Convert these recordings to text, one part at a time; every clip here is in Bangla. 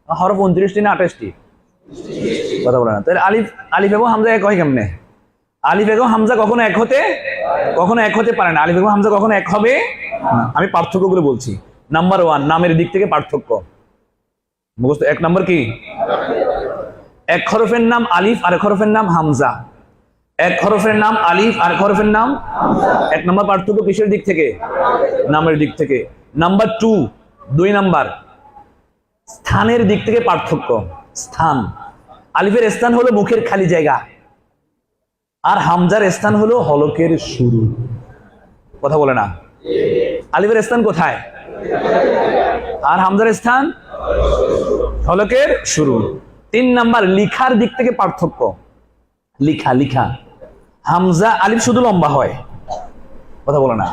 হরফ 29টি না 28টি? কথা বলে না। তাহলে আলিফ আলিফ এবং হামজা এক হয় কেমনে? আলিফ এবং হামজা কখনো এক হতে পারে না। আলিফ এবং হামজা কখনো এক হবে না। আমি পার্থক্যগুলো বলছি। নাম্বার 1, নামের দিক থেকে পার্থক্য। মুখস্থ 1 নাম্বার কি? এক হরফের নাম আলিফ আর এক হরফের নাম হামজা। এক হরফের নাম আলিফ আর এক হরফের নাম 1 নাম্বার পার্থক্য কিসের দিক থেকে? নামের দিক থেকে। নাম্বার 2 নাম্বার স্থানের দিক থেকে পার্থক্য। স্থান, আলিফের স্থান হলো মুখের খালি জায়গা, আর হামজার স্থান হলো হলকের শুরু। কথা বলে না? আলিফের স্থান কোথায় আর হামজার স্থান হলকের শুরু। 3 নাম্বার লিখার দিক থেকে পার্থক্য। লিখা হামজা আলিফ শুধু লম্বা হয়। কথা বলে না?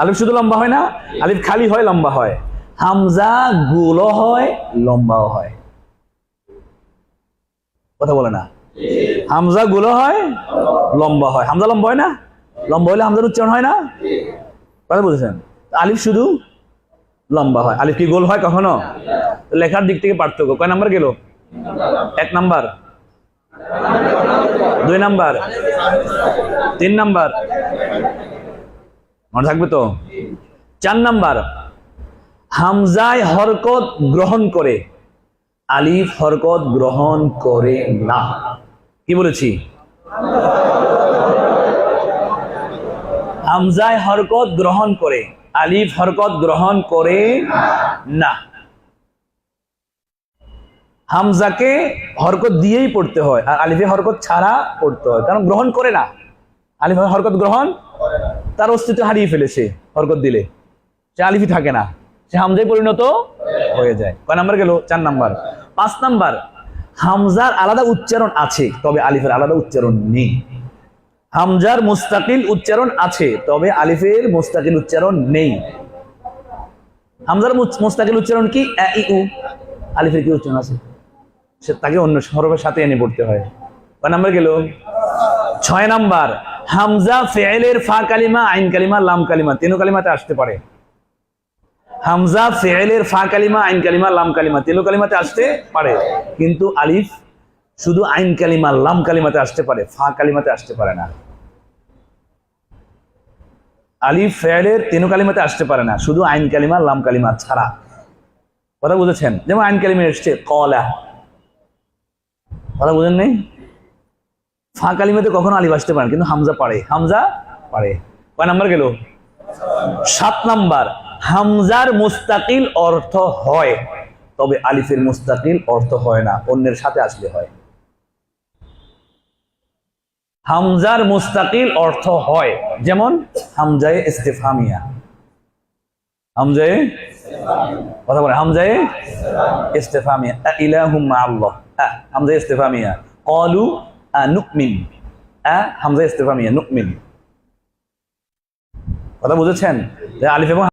আলিফ শুধু লম্বা হয় না, আলিফ খালি হয় লম্বা হয়। হামজা গুলো হয় লম্বাও হয়। কথা বলে না? হামজা গুলো হয় লম্বা হয়। হামজা লম্বা হয় না? লম্বা হলে হামজার উচ্চারণ হয় না? কথা বলেছেন? আলিফ শুধু লম্বা হয়। আলিফ কি গোল হয় কখনো? লেখার দিক থেকে পার্থক্য। কয় নাম্বার গেল? 1 নাম্বার, 2 নাম্বার, 3 নাম্বার, মনে থাকবে তো? 4 নাম্বার হামজায় হরকত গ্রহণ করে, আলিফ হরকত গ্রহণ করে না। কি বলেছি? হামজায় হরকত গ্রহণ করে, আলিফ হরকত গ্রহণ করে না। হামজাকে হরকত দিয়েই পড়তে হয়, আর আলিফে হরকত ছাড়া পড়তে হয়, কারণ গ্রহণ করে না। আলিফ হরকত গ্রহণ, তার অস্তিত্ব হারিয়ে ফেলেছে। হরকত দিলে সে আলিফই থাকে না, সে হামজায় পরিণত হয়ে যায়। কয় নাম্বার গেল? 4 নাম্বার। 5 নাম্বার হামজার আলাদা উচ্চারণ আছে, তবে আলিফের আলাদা উচ্চারণ নেই। হামজার মুস্তাকিল উচ্চারণ আছে, তবে আলিফের মুস্তাকিল উচ্চারণ নেই। হামজার মুস্তাকিল উচ্চারণ কি? আ ই উ। আলিফের কি উচ্চারণ আছে? সে তাকে অন্য হরফের সাথে এনে পড়তে হয়। কয় নাম্বার গেল? 6 নাম্বার হামজা ফেয়েলের ফা কালিমা, আইন কালিমা, লাম কালিমা 3 কালিমাতে আসতে পারে। হামজা ফেয়েলের ফা কালিমা, আইন কালিমা, লাম কালিমা 3 কালিমাতে আসতে পারে, কিন্তু আলিফ শুধু আইন কালিমা, লাম কালিমাতে আসতে পারে, ফা কালিমাতে আসতে পারে না। আলিফ ফেয়েলের 3 কালিমাতে আসতে পারে না, শুধু আইন কালিমা, লাম কালিমা ছাড়া। কথা বুঝেছেন? যেমন আইন কালিমা এসছে কলা। কথা বুঝেন নাই? ফা কালিমাতে কখনো আলিফ আসতে পারে, কিন্তু হামজা পারে। হামজা পারে। কয় নাম্বার গেল? 7 নাম্বার হামজার মুস্তাকিল অর্থ হয়, তবে আলিফের মুস্তাকিল অর্থ হয় না, অন্যের সাথে আসলে হয়। হামজার মুস্তাকিল অর্থ হয়, যেমন হামজায়ে ইস্তিফহামিয়া। হামজায়ে, কথা বলে, হামজায়ে ইস্তিফহামিয়া। আ ইলাহুম মাআল্লাহ, হামজায়ে ইস্তিফহামিয়া। ক্বালু আনুমিন, হামজায়ে ইস্তিফহামিয়া, নুমিন। কথা বুঝেছেন? আলিফ এবং